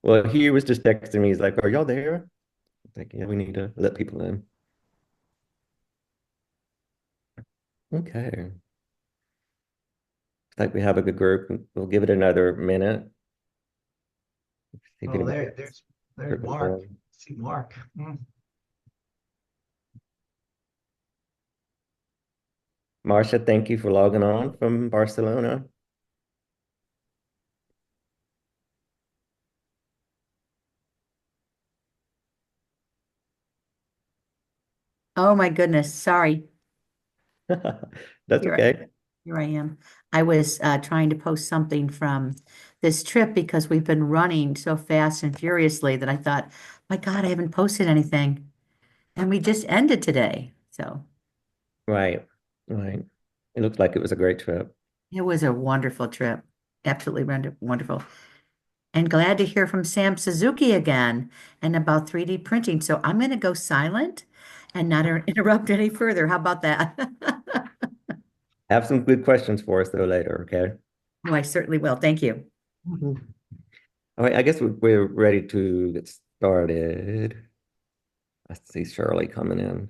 Well, he was just texting me. He's like, "Are y'all there?" I'm like, "Yeah, we need to let people in." Okay. It's like we have a good group. We'll give it another minute. See if Oh, anybody there, else there's trickles Mark. in. See Mark. Marcia, thank you for logging on from Barcelona. Oh my goodness. Sorry. That's Here, okay. here I am. I was trying to post something from this trip because we've been running so fast and furiously that I thought, my God, I haven't posted anything. And we just ended today. So Right, right. It looks like it was a great trip. it was a wonderful trip. Absolutely wonderful. And glad to hear from Sam Suzuki again and about 3D printing. So I'm going to go silent and not interrupt any further. How about that? Have some good questions for us though later, okay? Oh, I certainly will. Thank you. Mhm. All right, I guess we're ready to get started. I see Shirley coming in.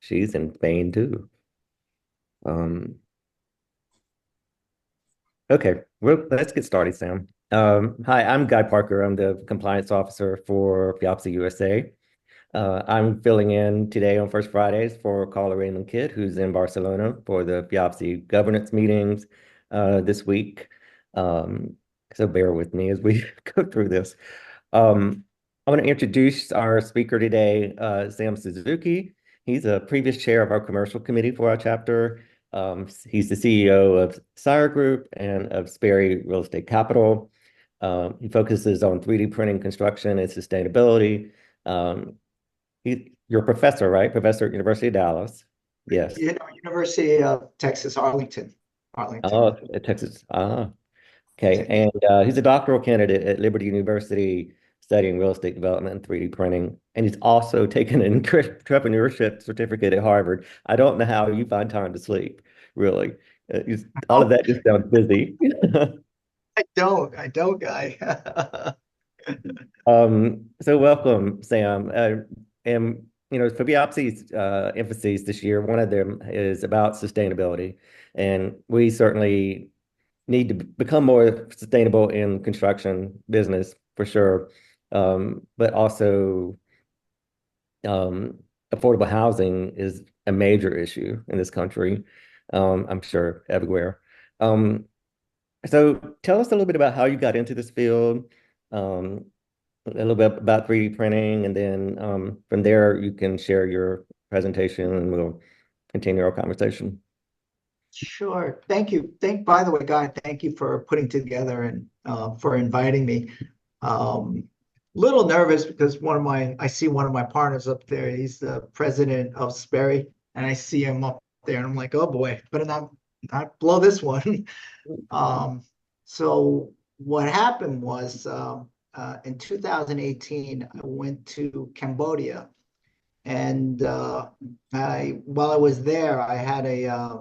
She's in Spain too. Um, okay, well, let's get started, Sam. Hi, I'm Guy Parker. I'm the compliance officer for FIABCI USA. I'm filling in today on First Fridays for Carla Raymond Kidd, who's in Barcelona for the FIABCI governance meetings this week. Um, so bear with me as we go through this. I want to introduce our speaker today, Sam Suzuki. He's a previous chair of our commercial committee for our chapter. He's the CEO of Sire Group and of Sperry Real Estate Capital. He focuses on 3D printing, construction, and sustainability. Um, you're a professor, right? Professor at University of Dallas. Yes. University of Texas, Arlington. Arlington. Oh, at Texas. Ah, okay. Te- And he's a doctoral candidate at Liberty University studying real estate development and 3D printing. And he's also taken an entrepreneurship certificate at Harvard. I don't know how you find time to sleep, really. All of Oh, that just sounds busy. I don't, Guy. So welcome, Sam. And for Biopsy's emphases this year, one of them is about sustainability, and we certainly need to become more sustainable in construction business for sure. But also, affordable housing is a major issue in this country. I'm sure everywhere. Um, so tell us a little bit about how you got into this field. Um, a little bit about 3D printing, and then from there you can share your presentation and we'll continue our conversation. Sure. Thank you. By the way, Guy, thank you for putting together and for inviting me. Little nervous because I see one of my partners up there. He's the president of Sperry, and I see him up there, and I'm like, oh boy, better not blow this one. Um, so what happened was in 2018, I went to Cambodia, and while I was there, uh,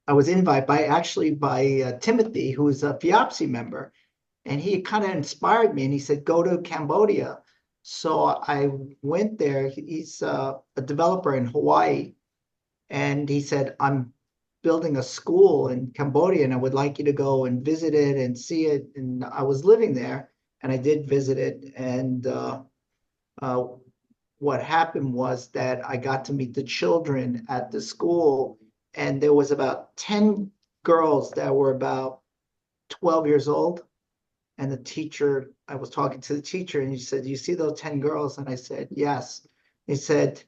I was invited by Timothy, who's a FIABCI member, and he kind of inspired me, and he said, "Go to Cambodia." So I went there. He's a developer in Hawaii, and he said, "I'm building a school in Cambodia, and I would like you to go and visit it and see it." And I was living there, and I did visit it. And uh, what happened was that I got to meet the children at the school, and there was about 10 girls that were about 12 years old. And I was talking to the teacher, and he said, "You see those 10 girls?" And I said, "Yes." He said,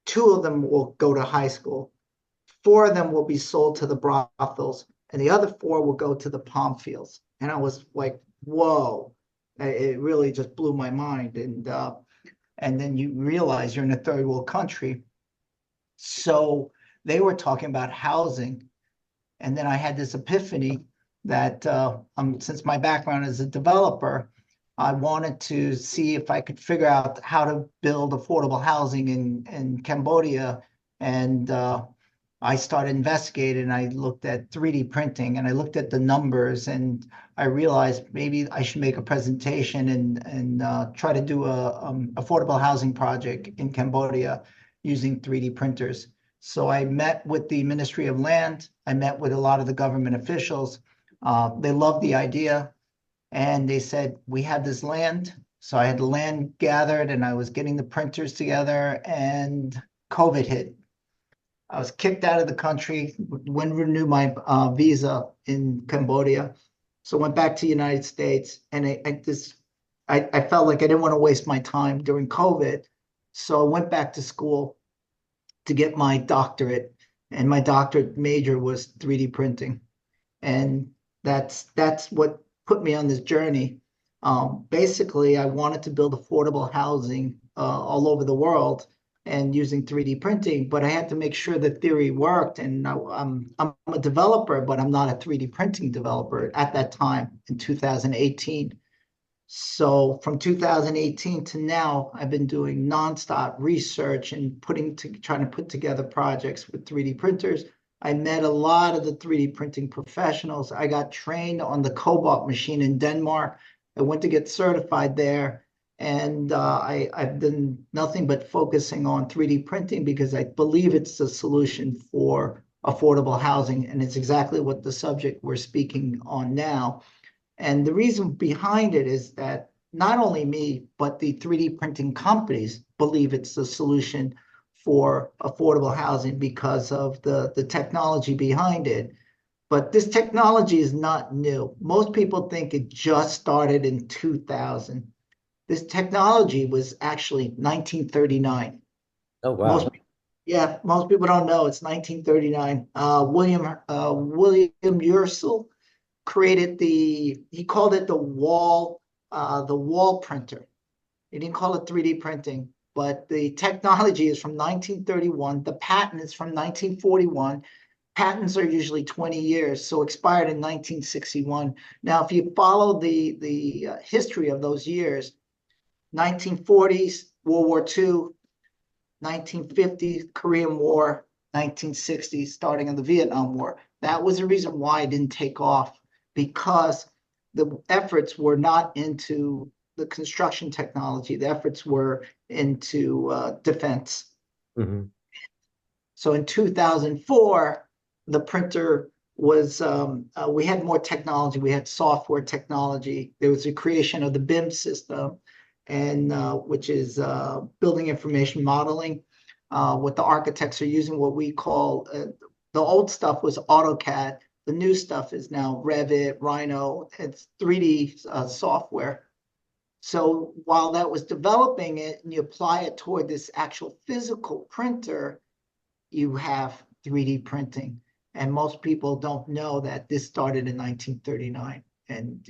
"Two of them will go to high school. Four of them will be sold to the brothels, and the other four will go to the palm fields." And I was like, whoa, it really just blew my mind. And then you realize you're in a third world country. So they were talking about housing. And then I had this epiphany that since my background as a developer, I wanted to see if I could figure out how to build affordable housing in Cambodia. And I started investigating. I looked at 3D printing and I looked at the numbers, and I realized maybe I should make a presentation and try to do a affordable housing project in Cambodia using 3D printers. So I met with the Ministry of Land. I met with a lot of the government officials. They loved the idea, and they said, we have this land. So I had the land gathered and I was getting the printers together, and COVID hit. I was kicked out of the country, wouldn't renew my visa in Cambodia. So went back to the United States, and I felt like I didn't want to waste my time during COVID. So I went back to school to get my doctorate, and my doctorate major was 3D printing. And that's what put me on this journey. Basically, I wanted to build affordable housing all over the world and using 3D printing, but I had to make sure the theory worked. And I'm a developer, but I'm not a 3D printing developer at that time in 2018. So from 2018 to now, I've been doing nonstop research and trying to put together projects with 3D printers. I met a lot of the 3D printing professionals. I got trained on the Cobalt machine in Denmark. I went to get certified there, and I've done nothing but focusing on 3D printing because I believe it's the solution for affordable housing, and it's exactly what the subject we're speaking on now. And the reason behind it is that not only me, but the 3D printing companies believe it's the solution for affordable housing because of the technology behind it. But this technology is not new. Most people think it just started in 2000. This technology was actually 1939. Oh, Most wow. Yeah, most people don't know it's 1939. William Ursel created he called it the wall printer. He didn't call it 3D printing, but the technology is from 1931. The patent is from 1941. Patents are usually 20 years, so expired in 1961. Now, if you follow the history of those years, 1940s, World War II, 1950s, Korean War, 1960s, starting in the Vietnam War. That was the reason why it didn't take off, because the efforts were not into the construction technology. The efforts were into defense. Hmm. So in 2004, the printer was, we had more technology. We had software technology. There was a creation of the BIM system, and which is building information modeling. What the architects are using, what we call, the old stuff was AutoCAD. The new stuff is now Revit, Rhino. It's 3D software. So while that was developing it and you apply it toward this actual physical printer, you have 3D printing. And most people don't know that this started in 1939. And,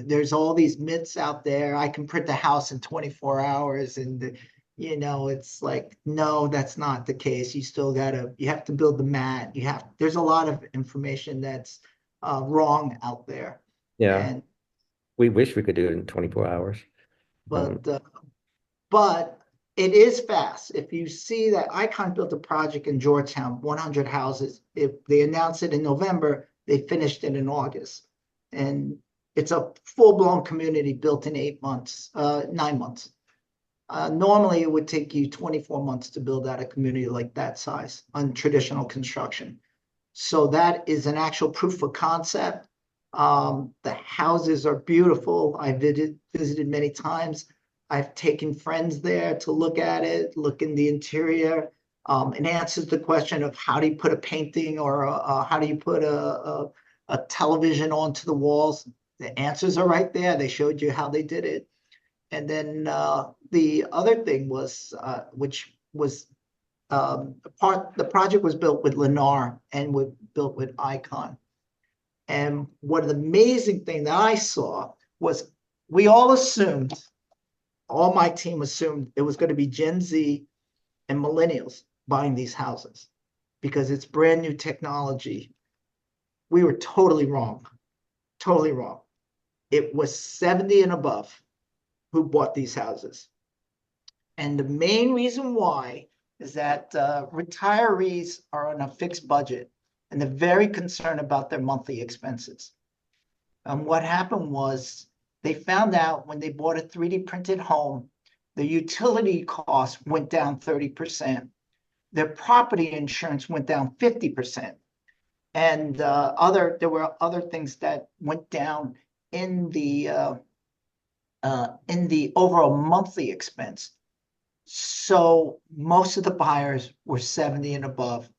there's all these myths out there. I can print a house in 24 hours. And, it's like, no, that's not the case. You have to build the mat. There's a lot of information that's wrong out there. Yeah. And, We wish we could do it in 24 hours. but, uh, but it is fast. If you see that Icon built a project in Georgetown, 100 houses. If they announced it in November, they finished it in August. And it's a full-blown community built in 9 months. Normally, it would take you 24 months to build out a community like that size on traditional construction. So that is an actual proof of concept. The houses are beautiful. I visited many times. I've taken friends there to look at it, look in the interior. It answers the question of how do you put a painting or how do you put a television onto the walls. The answers are right there. They showed you how they did it. And then the other thing was, which was the project was built with Lennar and built with Icon. And one of the amazing thing that I saw was we all assumed, all my team assumed it was going to be Gen Z and millennials buying these houses because it's brand new technology. We were totally wrong. Totally wrong. It was 70 and above who bought these houses. And the main reason why is that retirees are on a fixed budget and they're very concerned about their monthly expenses. And what happened was they found out when they bought a 3D printed home, the utility costs went down 30%. Their property insurance went down 50%. And there were other things that went down in the overall monthly expense. So most of the buyers were 70 and above.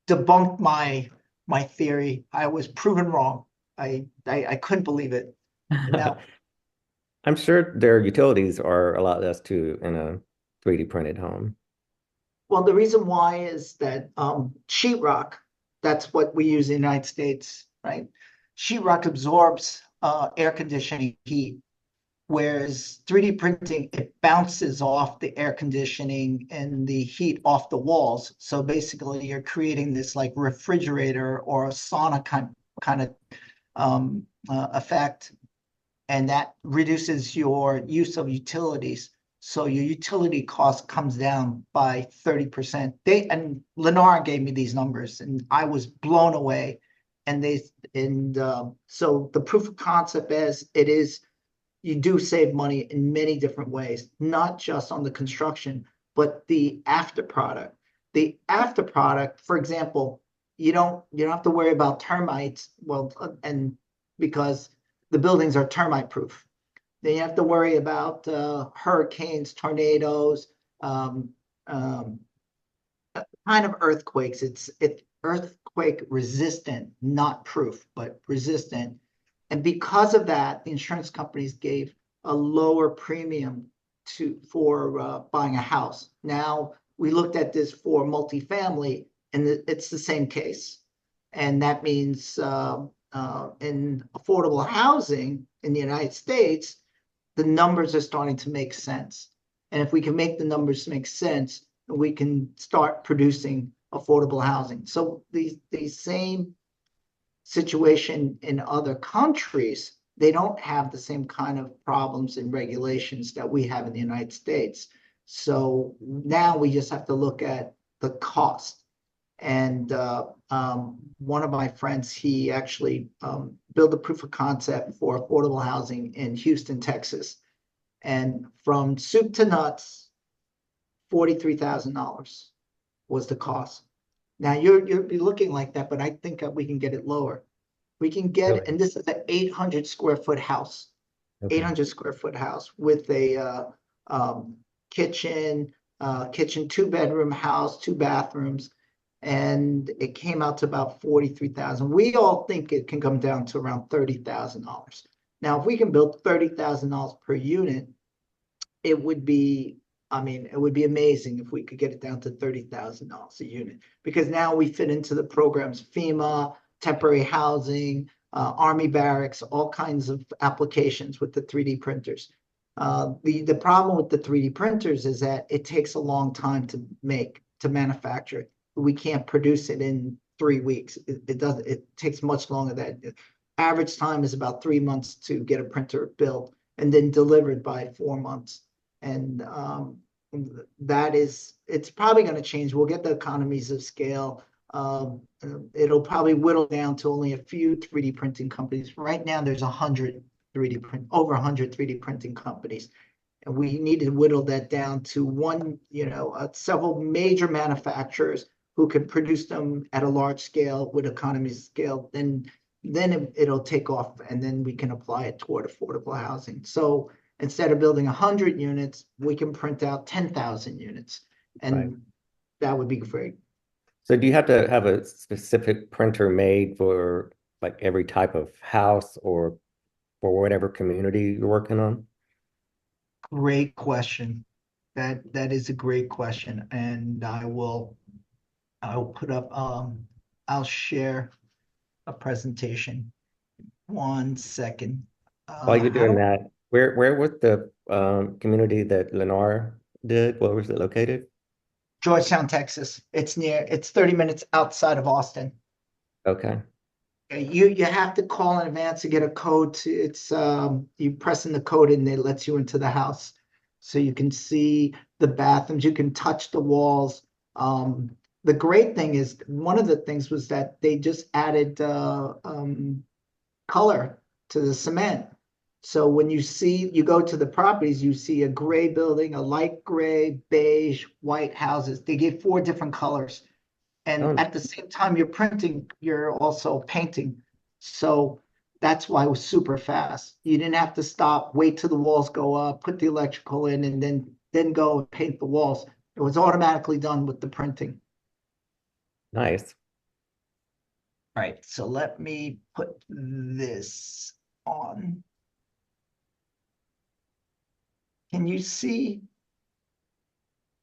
Debunked my theory. I was proven wrong. I couldn't believe it. Now, I'm sure their utilities are a lot less too in a 3D printed home. well, the reason why is that sheetrock, that's what we use in the United States, right? Sheetrock absorbs air conditioning heat, whereas 3D printing, it bounces off the air conditioning and the heat off the walls. So basically, you're creating this like refrigerator or a sauna kind of effect, and that reduces your use of utilities. So your utility cost comes down by 30%. And Lennar gave me these numbers, and I was blown away. So the proof of concept is you do save money in many different ways, not just on the construction, but the after product. The after product, for example, you don't have to worry about termites. Well, and because the buildings are termite proof. Then you have to worry about hurricanes, tornadoes, um, um, kind of earthquakes. It's earthquake resistant, not proof, but resistant. And because of that, the insurance companies gave a lower premium for buying a house. Now we looked at this for multifamily, and it's the same case. And that means in affordable housing in the United States, the numbers are starting to make sense. And if we can make the numbers make sense, we can start producing affordable housing. So the same situation in other countries, they don't have the same kind of problems and regulations that we have in the United States. So now we just have to look at the cost. And one of my friends, he actually built a proof of concept for affordable housing in Houston, Texas. And from soup to nuts, $43,000 was the cost. Now you'll be looking like that, but I think that we can get it lower. We can get, Really? and this is an 800 square foot house, Okay. 800 square foot house with a kitchen, 2-bedroom house, 2 bathrooms, and it came out to about 43,000. We all think it can come down to around $30,000. Now, if we can build $30,000 per unit, it would be, it would be amazing if we could get it down to $30,000 a unit, because now we fit into the programs, FEMA, temporary housing, Army barracks, all kinds of applications with the 3D printers. The problem with the 3D printers is that it takes a long time to manufacture. We can't produce it in 3 weeks. It takes much longer than that. Average time is about 3 months to get a printer built and then delivered by 4 months. And it's probably going to change. We'll get the economies of scale. It'll probably whittle down to only a few 3D printing companies. Right now, there's over 100 3D printing companies. And we need to whittle that down to one, several major manufacturers who can produce them at a large scale with economies of scale. Then it'll take off, and then we can apply it toward affordable housing. So instead of building 100 units, we can print out 10,000 units, and Right. that would be great. So do you have to have a specific printer made for like every type of house or for whatever community you're working on? Great question. That is a great question, and I'll share a presentation. 1 second. While you're How doing do that, where was the community that Lennar did? Where was it located? Georgetown, Texas. It's 30 minutes outside of Austin. Okay. You have to call in advance to get a code you press in the code and it lets you into the house. So you can see the bathrooms, you can touch the walls. The great thing is one of the things was that they just added color to the cement. So when you go to the properties, you see a gray building, a light gray, beige, white houses. They gave four different colors. And Oh, at the same time you're printing, you're also painting. So that's why it was super fast. You didn't have to stop, wait till the walls go up, put the electrical in, and then go and paint the walls. It was automatically done with the printing. nice. Right. So let me put this on. Can you see?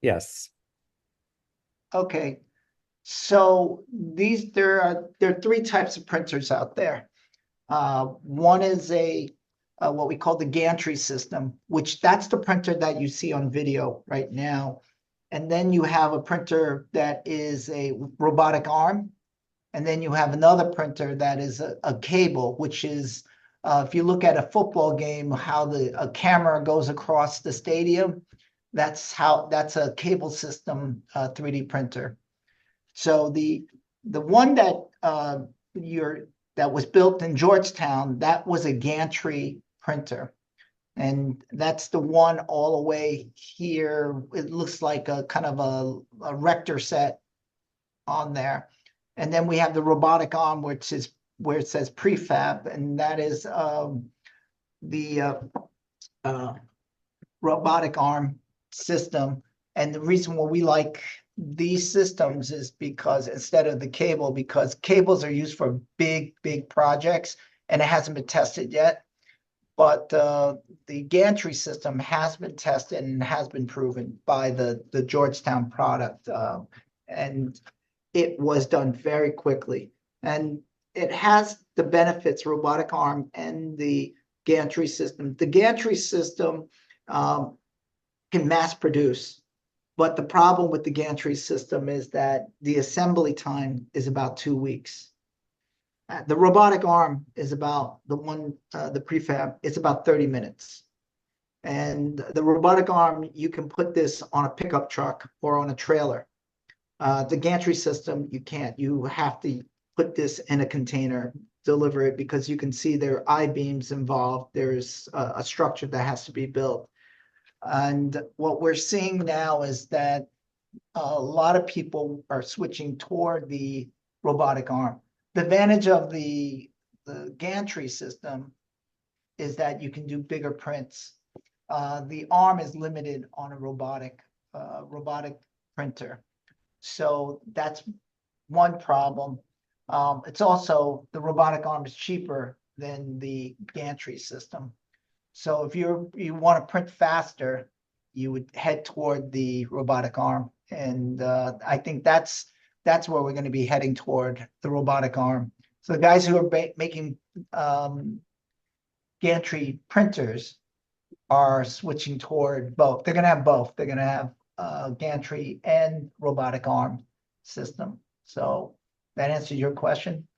Yes. Okay. So there are three types of printers out there. One is what we call the gantry system, which that's the printer that you see on video right now. And then you have a printer that is a robotic arm. And then you have another printer that is a cable, which is, if you look at a football game, how a camera goes across the stadium, that's a cable system 3D printer. So the one that was built in Georgetown, that was a gantry printer. And that's the one all the way here. It looks like a kind of a rector set on there. And then we have the robotic arm, which is where it says prefab, and that is the robotic arm system. And the reason why we like these systems is because instead of the cable, because cables are used for big, big projects, and it hasn't been tested yet. But the gantry system has been tested and has been proven by the Georgetown product. And it was done very quickly. And it has the benefits, robotic arm and the gantry system. The gantry system can mass produce, but the problem with the gantry system is that the assembly time is about 2 weeks. The robotic arm is about the prefab, it's about 30 minutes. And the robotic arm, you can put this on a pickup truck or on a trailer. The gantry system, you can't. You have to put this in a container, deliver it, because you can see there are I-beams involved. There's a structure that has to be built. And what we're seeing now is that a lot of people are switching toward the robotic arm. The advantage of the gantry system is that you can do bigger prints. The arm is limited on a robotic printer. So that's one problem. It's also the robotic arm is cheaper than the gantry system. So if you want to print faster, you would head toward the robotic arm. And I think that's where we're going to be heading toward, the robotic arm. So the guys who are making gantry printers are switching toward both. They're going to have both. They're going to have gantry and robotic arm system. So that answers your question.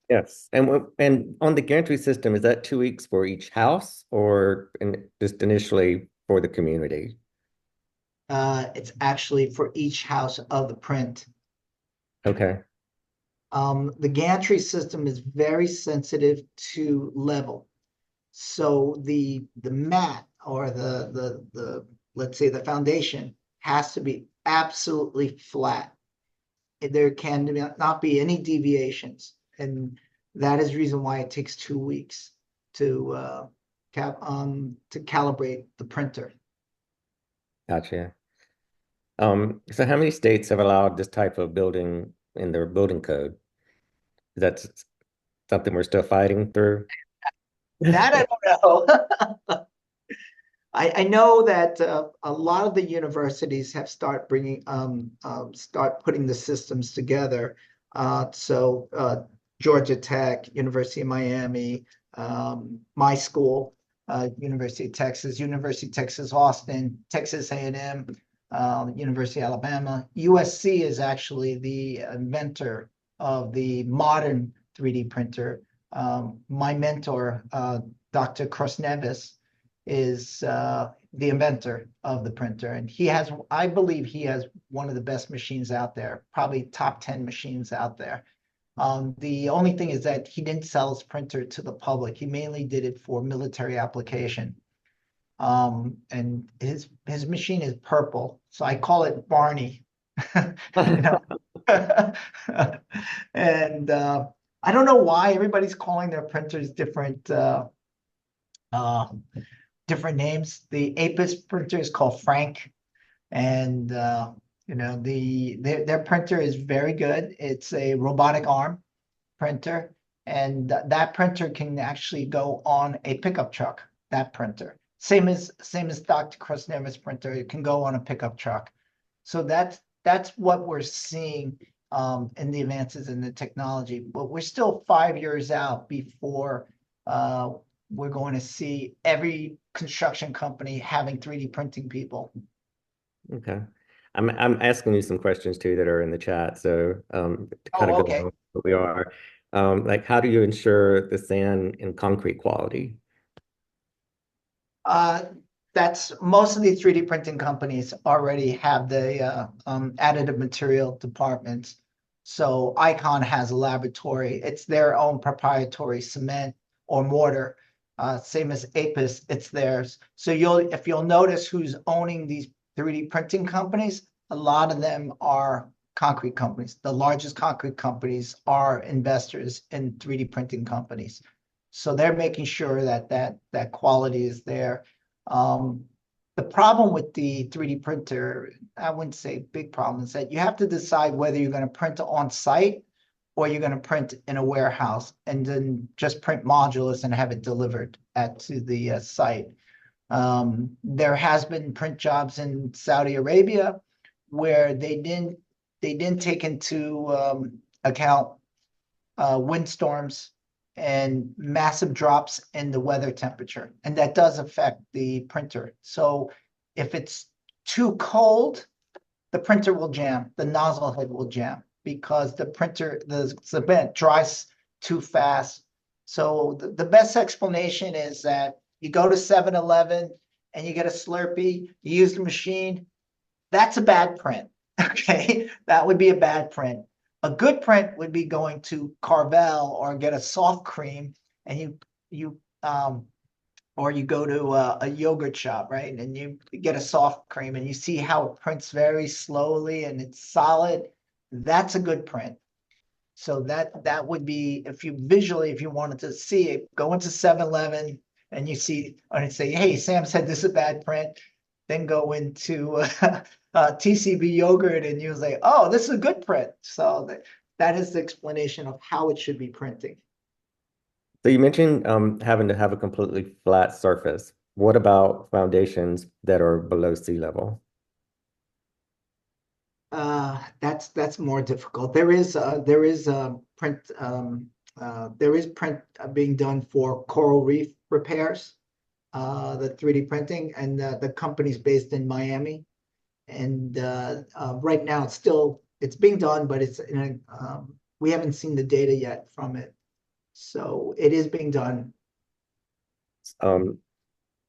Yes. And on the gantry system, is that 2 weeks for each house or just initially for the community? It's actually for each house of the print. Okay. The gantry system is very sensitive to level. So the mat or the let's say the foundation has to be absolutely flat. There can not be any deviations, and that is the reason why it takes 2 weeks to calibrate the printer. Gotcha. So how many states have allowed this type of building in their building code? Is that something we're still fighting through? That I don't know. I know that a lot of the universities have start putting the systems together. Georgia Tech, University of Miami, my school, University of Texas Austin, Texas A&M, University of Alabama. USC is actually the inventor of the modern 3D printer. My mentor, Dr. Cross Nevis, is the inventor of the printer, and I believe he has one of the best machines out there, probably top 10 machines out there. The only thing is that he didn't sell his printer to the public. He mainly did it for military application. And his machine is purple, so I call it Barney. You know, and I don't know why everybody's calling their printers uh, different names. The Apis printer is called Frank, and their printer is very good. It's a robotic arm printer, and that printer can actually go on a pickup truck. That printer, same as Dr. Krasneva's printer, it can go on a pickup truck. So that's what we're seeing in the advances in the technology. But we're still 5 years out before we're going to see every construction company having 3D printing people. Okay. I'm asking you some questions too that are in the chat. So to kind of Oh, go okay. on what we are, like how do you ensure the sand and concrete quality? Uh, that's most of the 3D printing companies already have the additive material departments. So Icon has a laboratory. It's their own proprietary cement or mortar. Same as Apis, it's theirs. So if you'll notice who's owning these 3D printing companies, a lot of them are concrete companies. The largest concrete companies are investors in 3D printing companies. So they're making sure that quality is there. The problem with the 3D printer, I wouldn't say big problem, is that you have to decide whether you're going to print on site or you're going to print in a warehouse and then just print modulus and have it delivered to the site. There has been print jobs in Saudi Arabia where they didn't take into account windstorms and massive drops in the weather temperature, and that does affect the printer. So if it's too cold, the printer will jam, the nozzle head will jam because the cement dries too fast. So the best explanation is that you go to 7-Eleven and you get a Slurpee, you use the machine, that's a bad print. Okay, that would be a bad print. A good print would be going to Carvel or get a soft cream, and you or you go to a yogurt shop, right? And you get a soft cream, and you see how it prints very slowly and it's solid. That's a good print. So that would be if you wanted to see it, go into 7-Eleven and you see and say, hey, Sam said this is a bad print. Then go into TCB yogurt and you say, oh, this is a good print. So that is the explanation of how it should be printing. So you mentioned having to have a completely flat surface. What about foundations that are below sea level? That's more difficult. There is print being done for coral reef repairs, the 3D printing, and the company's based in Miami. And right now it's being done, but we haven't seen the data yet from it. So it is being done. And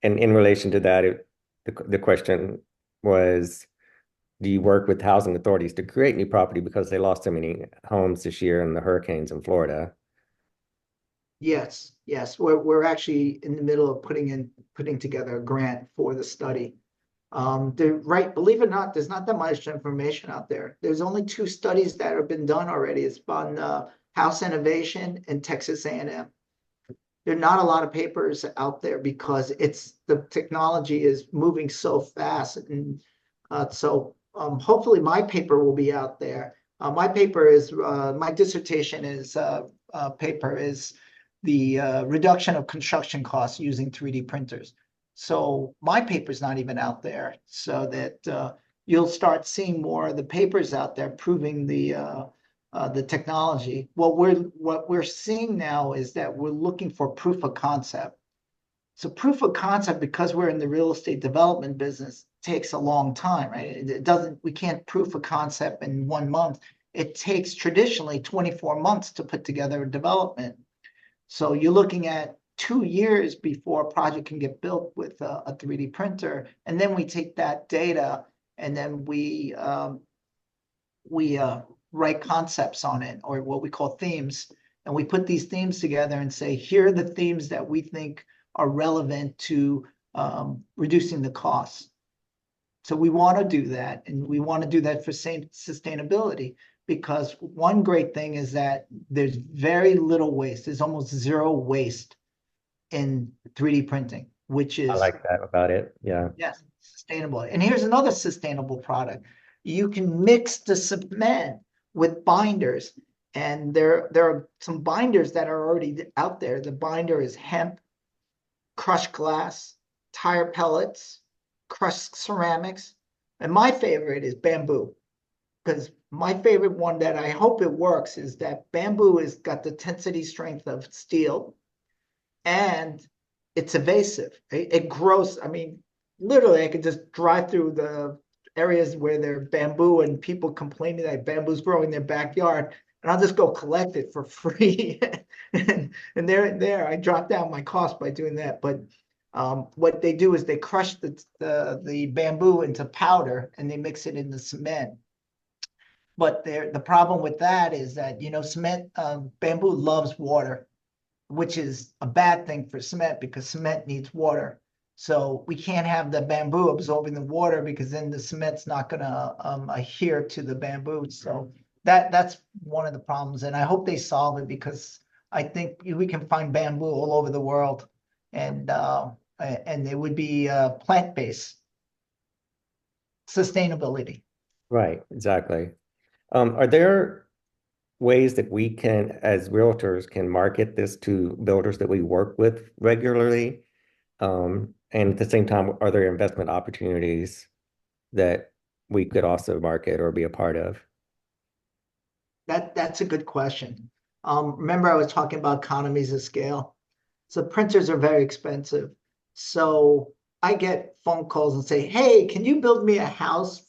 in relation to that, the question was, do you work with housing authorities to create new property because they lost so many homes this year in the hurricanes in Florida? Yes. We're actually in the middle of putting together a grant for the study. Believe it or not, there's not that much information out there. There's only 2 studies that have been done already. It's on House Innovation and Texas A&M. There are not a lot of papers out there because the technology is moving so fast, and so hopefully my paper will be out there. My dissertation is the reduction of construction costs using 3D printers. So my paper's not even out there, so that you'll start seeing more of the papers out there proving the technology. What we're seeing now is that we're looking for proof of concept. So proof of concept, because we're in the real estate development business, takes a long time, right? We can't proof of concept in 1 month. It takes traditionally 24 months to put together a development. So you're looking at 2 years before a project can get built with a 3D printer. And then we take that data and then we write concepts on it, or what we call themes. And we put these themes together and say, here are the themes that we think are relevant to reducing the costs. So we want to do that, and we want to do that for sustainability, because one great thing is that there's very little waste. There's almost zero waste in 3D printing, which I is, like that about it. Yeah. yes, sustainable. And here's another sustainable product. You can mix the cement with binders, and there are some binders that are already out there. The binder is hemp, crushed glass, tire pellets, crushed ceramics, and my favorite is bamboo, because my favorite one that I hope it works is that bamboo has got the tensity strength of steel, and it's evasive. It grows. I mean, literally, I could just drive through the areas where there's bamboo and people complaining that bamboo's growing in their backyard, and I'll just go collect it for free. And there, I drop down my cost by doing that. But what they do is they crush the bamboo into powder and they mix it in the cement. But the problem with that is that, cement, bamboo loves water, which is a bad thing for cement because cement needs water. So we can't have the bamboo absorbing the water, because then the cement's not going to adhere to the bamboo. So that's one of the problems, and I hope they solve it, because I think we can find bamboo all over the world, and it would be plant-based sustainability. Right, exactly. Are there ways that we can, as realtors, can market this to builders that we work with regularly? And at the same time, are there investment opportunities that we could also market or be a part of? That's a good question. Remember, I was talking about economies of scale. So printers are very expensive. So I get phone calls and say, "Hey, can you build me a house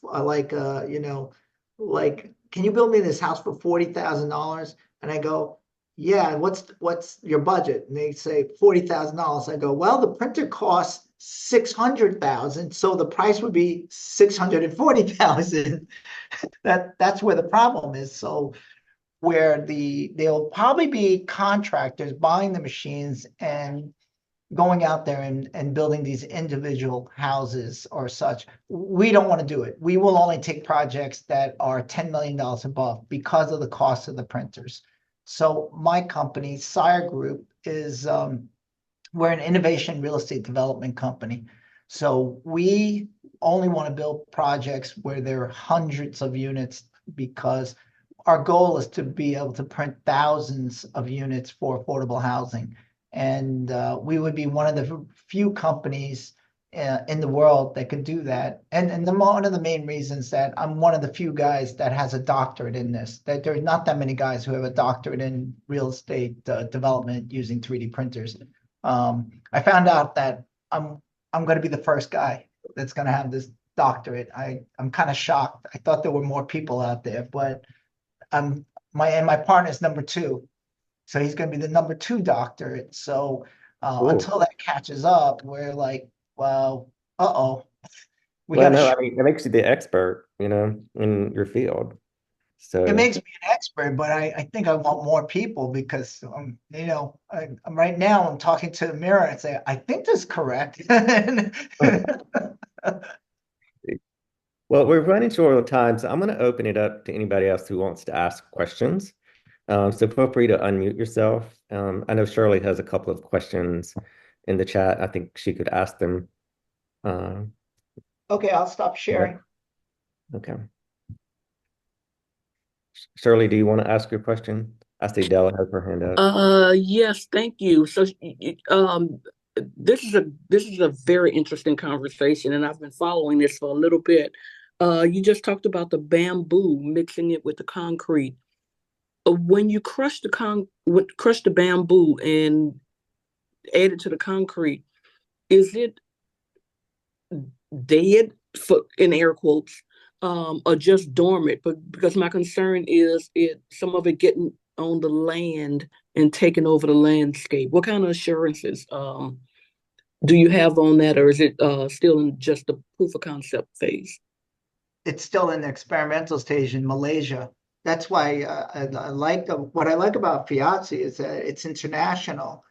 can you build me this house for $40,000?" And I go, "Yeah, what's your budget?" And they say $40,000. I go, "Well, the printer costs 600,000, so the price would be 640,000." That's where the problem is. So where there'll probably be contractors buying the machines and going out there and building these individual houses or such. We don't want to do it. We will only take projects that are $10 million above because of the cost of the printers. So my company, Sire Group, is we're an innovation real estate development company. So we only want to build projects where there are hundreds of units, because our goal is to be able to print thousands of units for affordable housing. And we would be one of the few companies in the world that could do that. And one of the main reasons that I'm one of the few guys that has a doctorate in this, that there's not that many guys who have a doctorate in real estate development using 3D printers. I found out that I'm going to be the first guy that's going to have this doctorate. I'm kind of shocked. I thought there were more people out there, but my partner's number two. So he's going to be the number two doctorate. So Cool. until that catches up, we're like, well, we Well, got to no, show. I mean, it makes you the expert, in your field. It So, makes me an expert, but I think I want more people, because I'm right now I'm talking to the mirror and say, I think this is correct. well, we're running short on time, so I'm going to open it up to anybody else who wants to ask questions. So feel free to unmute yourself. I know Shirley has a couple of questions in the chat. I think she could ask them. Uh, Okay, I'll stop sharing. okay. Shirley, do you want to ask your question? I see Della has her hand up. Yes, thank you. So, this is a very interesting conversation, and I've been following this for a little bit. You just talked about the bamboo, mixing it with the concrete. When you crush the bamboo and add it to the concrete, is it dead, for in air quotes, or just dormant? But because my concern is some of it getting on the land and taking over the landscape. What kind of assurances do you have on that, or is it still in just the proof of concept phase? It's still in the experimental stage in Malaysia. That's why I like what I like about FIABCI is that it's international,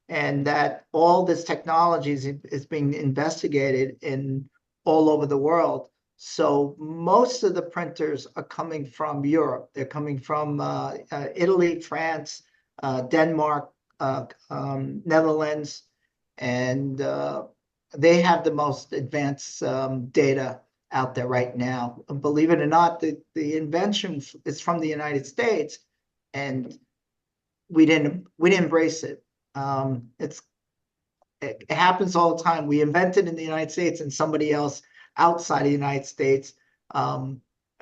and that all this technology is being investigated in all over the world. So most of the printers are coming from Europe. They're coming from Italy, France, Denmark, Netherlands, and they have the most advanced data out there right now. Believe it or not, the invention is from the United States, and we didn't embrace it. It happens all the time. We invent it in the United States, and somebody else outside the United States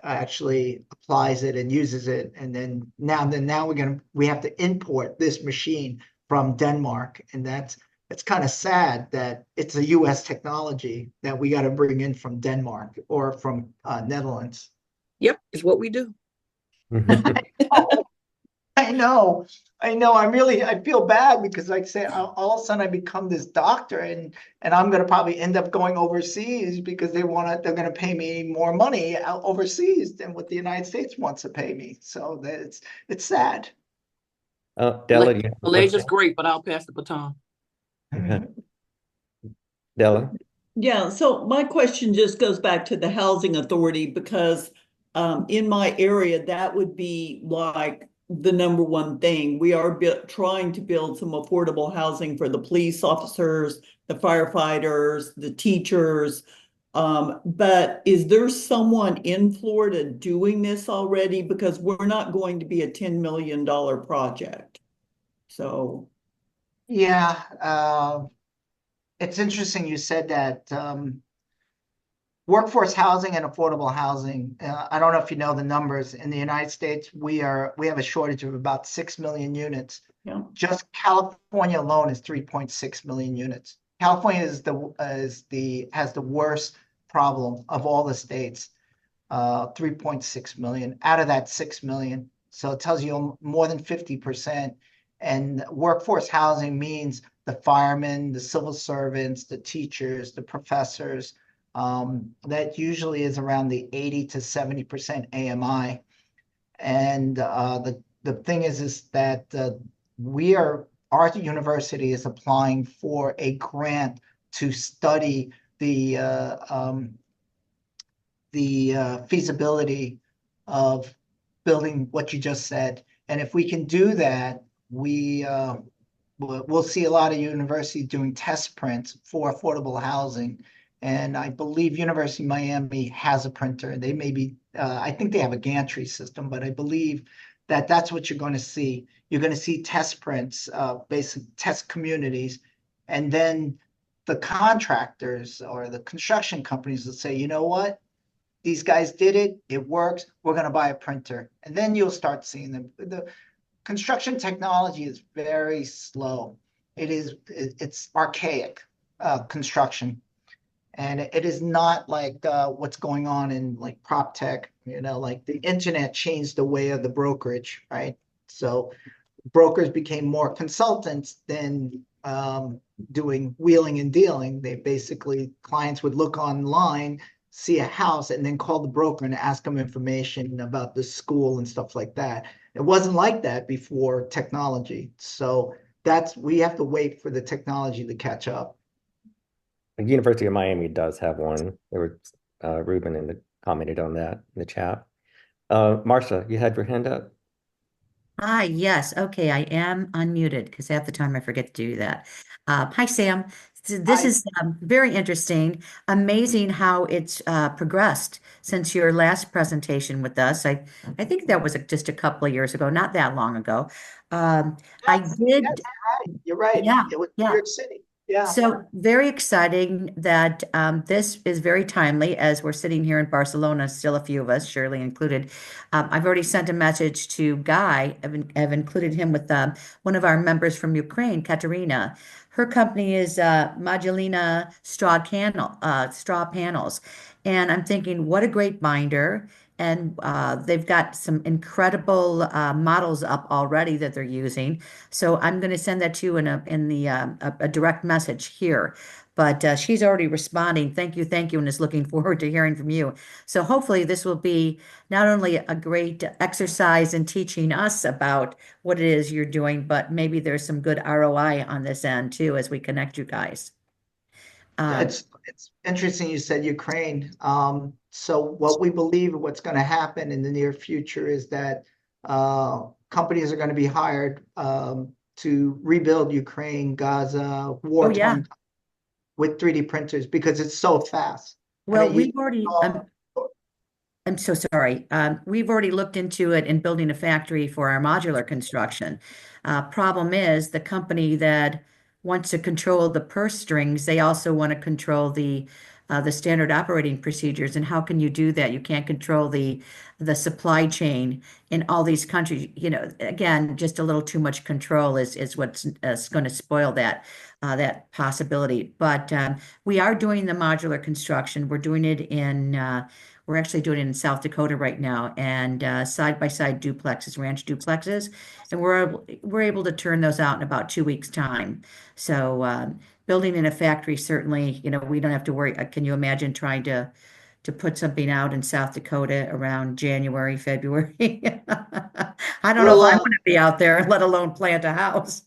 actually applies it and uses it, and then now we have to import this machine from Denmark, and it's kind of sad that it's a U.S. technology that we got to bring in from Denmark or from Netherlands. Yep, it's what we do. I know, I feel bad because like I say, all of a sudden I become this doctor, and I'm gonna probably end up going overseas because they're gonna pay me more money out overseas than what the United States wants to pay me. So it's sad. Della, you have a Malaysia's question? great, but I'll pass the baton. Della? Yeah, so my question just goes back to the housing authority because in my area, that would be like the number one thing. We are trying to build some affordable housing for the police officers, the firefighters, the teachers. But is there someone in Florida doing this already? Because we're not going to be a $10 million project. So. Yeah, it's interesting you said that. Workforce housing and affordable housing. I don't know if you know the numbers. In the United States, we have a shortage of about 6 million units. Yeah. Just California alone is 3.6 million units. California has the worst problem of all the states. 3.6 million out of that 6 million. So it tells you more than 50%. And workforce housing means the firemen, the civil servants, the teachers, the professors. That usually is around the 80 to 70% AMI. And the thing is that our university is applying for a grant to study the feasibility of building what you just said. And if we can do that, we'll see a lot of universities doing test prints for affordable housing. And I believe University of Miami has a printer. They may be, I think they have a gantry system, but I believe that that's what you're going to see. You're going to see test prints, basic test communities, and then the contractors or the construction companies will say, you know what? These guys did it. It works. We're going to buy a printer. And then you'll start seeing them. The construction technology is very slow. It's archaic construction. And it is not like what's going on in like prop tech, like the internet changed the way of the brokerage, right? So brokers became more consultants than doing wheeling and dealing. Clients would look online, see a house, and then call the broker and ask them information about the school and stuff like that. It wasn't like that before technology. So we have to wait for the technology to catch up. The University of Miami does have one. There was Ruben commented on that in the chat. Marcia, you had your hand up. Ah, yes. Okay, I am unmuted because half the time I forget to do that. Hi, Sam. This is very interesting. Amazing how it's progressed since your last presentation with us. I think that was just a couple of years ago, not that long ago. I did. Yes, you're right. Yeah, It was New yeah. York City. Yeah. So very exciting that this is very timely as we're sitting here in Barcelona, still a few of us, Shirley included. I've already sent a message to Guy. I've included him with one of our members from Ukraine, Katerina. Her company is Modulina Straw Panels. And I'm thinking, what a great binder. and they've got some incredible models up already that they're using. So I'm going to send that to you in the a direct message here. But she's already responding. Thank you, and is looking forward to hearing from you. So hopefully this will be not only a great exercise in teaching us about what it is you're doing, but maybe there's some good ROI on this end too as we connect you guys. Um, It's interesting you said Ukraine. So what we believe what's going to happen in the near future is that companies are going to be hired to rebuild Ukraine, Gaza, oh yeah. war-torn with 3D printers because it's so fast. I Well, mean, we've already, I'm so sorry. We've already looked into it in building a factory for our modular construction. Problem is, the company that wants to control the purse strings, they also want to control the standard operating procedures. And how can you do that? You can't control the supply chain in all these countries. You know, again, just a little too much control is what's going to spoil that possibility. But we are doing the modular construction. We're doing it in. We're actually doing it in South Dakota right now, and side by side duplexes, ranch duplexes, and we're able to turn those out in about 2 weeks' time. So building in a factory certainly, you know, we don't have to worry. Can you imagine trying to put something out in South Dakota around January, February? I don't know if we'll I want to be out there, let alone plant a house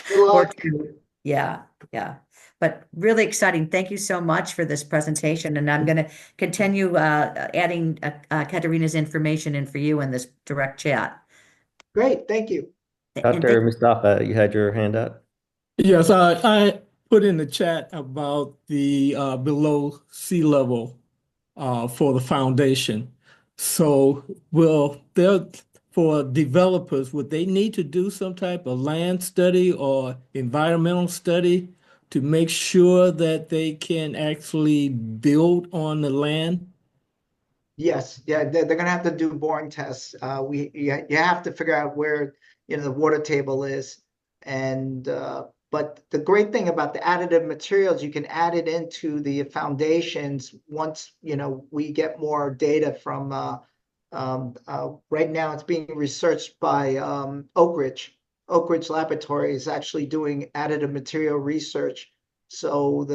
good or luck. two. Yeah, yeah. But really exciting. Thank you so much for this presentation. And I'm going to continue adding Katerina's information in for you in this direct chat. Great, thank you. And Dr. thank Mustafa, you had your hand up. Yes, I put in the chat about the below sea level for the foundation. So will there, for developers, would they need to do some type of land study or environmental study to make sure that they can actually build on the land? Yes, yeah, they're gonna have to do boring tests. You have to figure out where, you know, the water table is. And but the great thing about the additive materials, you can add it into the foundations once, you know, we get more data from right now it's being researched by Oak Ridge. Oak Ridge Laboratory is actually doing additive material research. So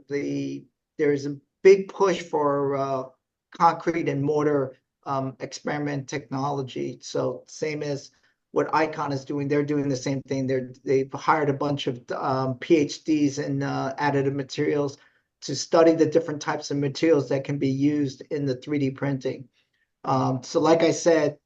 there's a big push for concrete and mortar experiment technology. So same as what Icon is doing, they're doing the same thing. They've hired a bunch of PhDs in additive materials to study the different types of materials that can be used in the 3D printing. So like I said,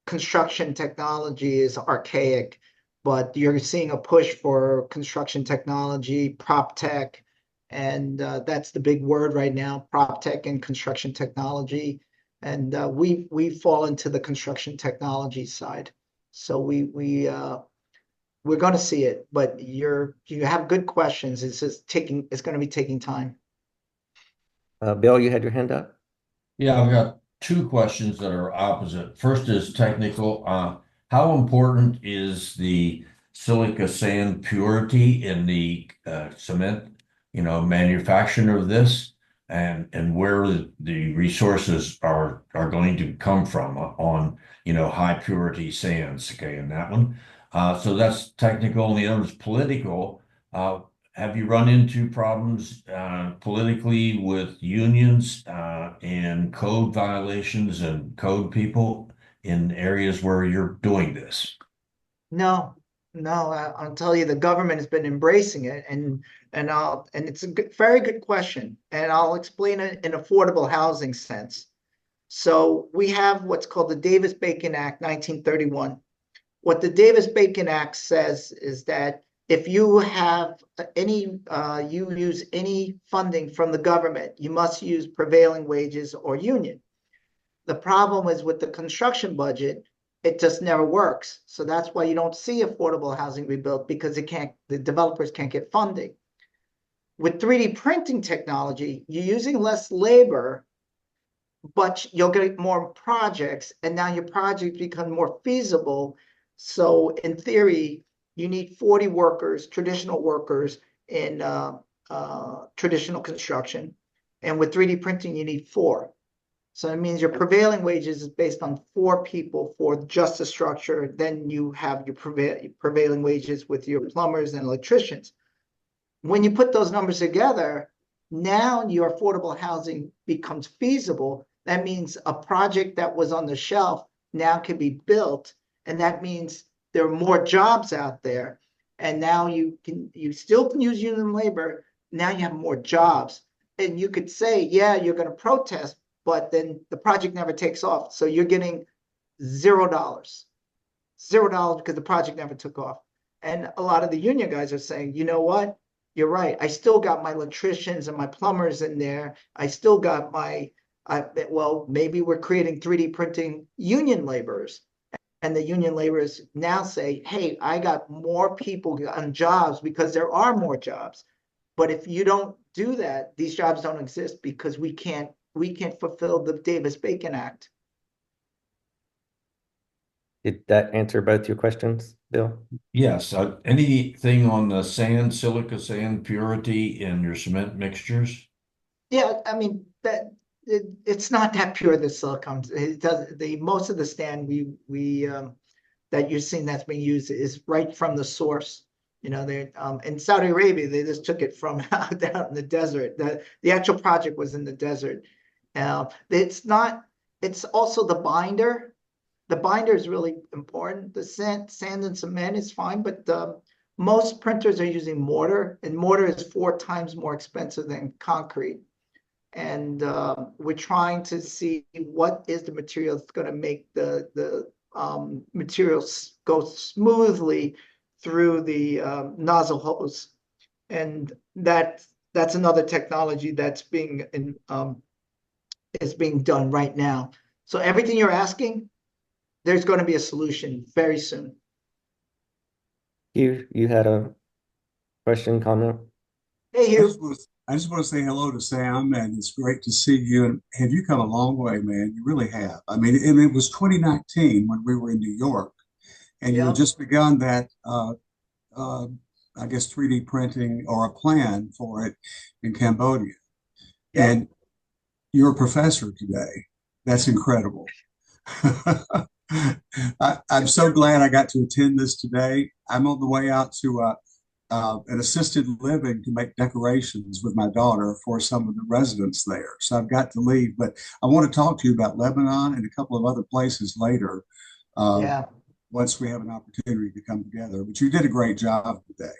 construction technology is archaic, but you're seeing a push for construction technology, prop tech, and that's the big word right now, prop tech and construction technology. And we fall into the construction technology side. So we're going to see it, but you have good questions. It's going to be taking time. Bill, you had your hand up. Yeah, I've got two questions that are opposite. First is technical. How important is the silica sand purity in the cement, manufacturing of this, and where the resources are going to come from on, high purity sands, okay, in that one. So that's technical, and the other is political. Have you run into problems politically with unions and code violations and code people in areas where you're doing this? No, no, I'll tell you, the government has been embracing it, and it's a very good question, and I'll explain it in affordable housing sense. So we have what's called the Davis-Bacon Act, 1931. What the Davis-Bacon Act says is that if you have you use any funding from the government, you must use prevailing wages or union. The problem is with the construction budget, it just never works. So that's why you don't see affordable housing rebuilt, because the developers can't get funding. With 3D printing technology, you're using less labor, but you'll get more projects, and now your projects become more feasible. So in theory, you need 40 workers, traditional workers in traditional construction. And with 3D printing, you need 4. So it means your prevailing wages is based on 4 people for just the structure. Then you have your prevailing wages with your plumbers and electricians. When you put those numbers together, now your affordable housing becomes feasible. That means a project that was on the shelf now can be built, and that means there are more jobs out there. And now you still can use union labor. Now you have more jobs, and you could say, yeah, you're going to protest, but then the project never takes off. So you're getting $0, $0 because the project never took off. And a lot of the union guys are saying, you know what? You're right. I still got my electricians and my plumbers in there. I still got well, maybe we're creating 3D printing union laborers. And the union laborers now say, hey, I got more people on jobs because there are more jobs. But if you don't do that, these jobs don't exist because we can't fulfill the Davis-Bacon Act. Did that answer both your questions, Bill? Yes. Anything on the silica sand purity in your cement mixtures? Yeah, I mean it's not that pure, the silicone. It does most of the sand we that you're seeing that's being used is right from the source. You know, they in Saudi Arabia, they just took it from down in the desert. The actual project was in the desert. It's also the binder. The binder is really important. The sand and cement is fine, but most printers are using mortar, and mortar is 4 times more expensive than concrete. And we're trying to see what is the material that's going to make the materials go smoothly through the nozzle hose. And that's another technology that's is being done right now. So everything you're asking, there's going to be a solution very soon. You had a question, comment? Hey, Hugh. I just want to say hello to Sam, and it's great to see you. And have you come a long way, man? You really have. I mean, and it was 2019 when we were in New York, and you had just begun that, I guess, 3D printing or a plan for it in Cambodia. And you're a professor today. That's incredible. I'm so glad I got to attend this today. I'm on the way out to an assisted living to make decorations with my daughter for some of the residents there. So I've got to leave, but I want to talk to you about Lebanon and a couple of other places later. Once we have an opportunity to come together. But you did a great job today.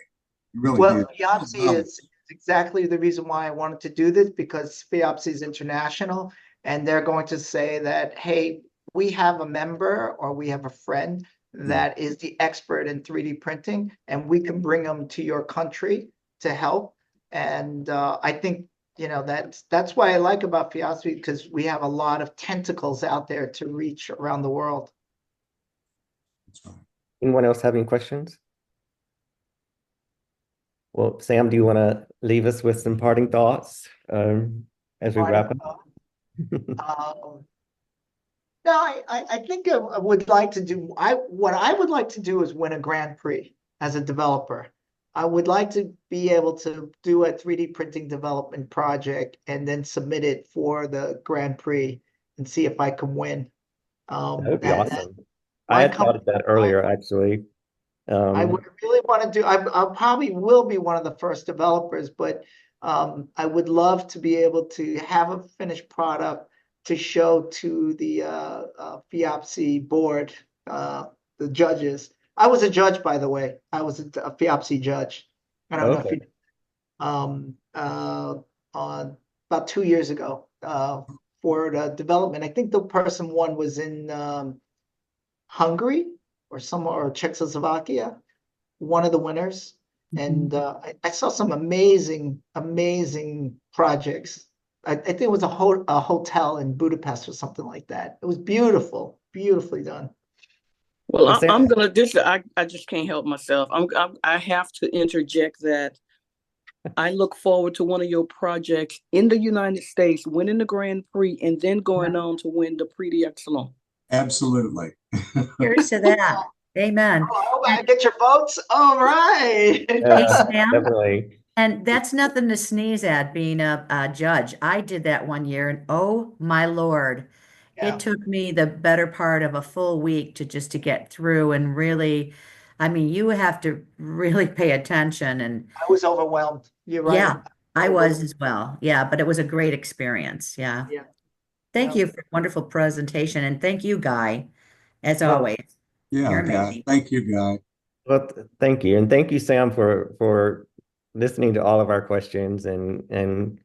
You really did. FIABCI is exactly the reason why I wanted to do this, because FIABCI is international, and they're going to say that, hey, we have a member or we have a friend that is the expert in 3D printing, and we can bring them to your country to help. And I think, you know, that's why I like about FIABCI, because we have a lot of tentacles out there to reach around the world. Anyone else have any questions? Well, Sam, do you want to leave us with some parting thoughts as we wrap up? No, I think I would like to do, what I would like to do is win a Grand Prix as a developer. I would like to be able to do a 3D printing development project and then submit it for the Grand Prix and see if I can win. That would be awesome. I had thought of that earlier, actually. I would really want to do, I probably will be one of the first developers, but I would love to be able to have a finished product to show to the FIABCI board, the judges. I was a judge, by the way. I was a FIABCI judge. I don't know if you on about 2 years ago for the development. I think the person won was in Hungary or somewhere, or Czechoslovakia, one of the winners. And I saw some amazing projects. I think it was a hotel in Budapest or something like that. It was beautiful, beautifully done. Well, I'm gonna I just can't help myself. I have to interject that I look forward to one of your projects in the United States, winning the Grand Prix, and then going on to win the Prix d'Excellence. Absolutely. Here's to that. Amen. Oh, I get your votes. All right. Definitely. And that's nothing to sneeze at being a judge. I did that one year, and oh my Lord, Yeah. it took me the better part of a full week to just to get through and really, I mean, you have to really pay attention and I was overwhelmed. You're right. yeah, I was as well. Yeah, but it was a great experience. Yeah. Yeah. Thank Yeah. you for a wonderful presentation and thank you, Guy, as Well, always. Yeah, You're Guy. amazing. Thank you, Guy. well, thank you. And thank you, Sam, for listening to all of our questions and There'll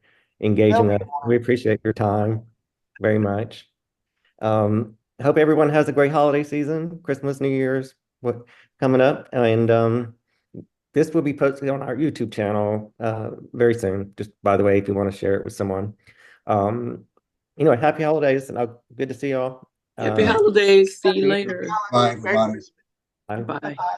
engaging be us. We more. appreciate your time very much. Hope everyone has a great holiday season, Christmas, New Year's, what coming up. And this will be posted on our YouTube channel very soon. Just by the way, if you want to share it with someone. Happy holidays and good to see y'all. Happy Uh, holidays. See you Happy later. Bye, holidays. Merry everybody. Christmas. bye. Bye. Bye-bye.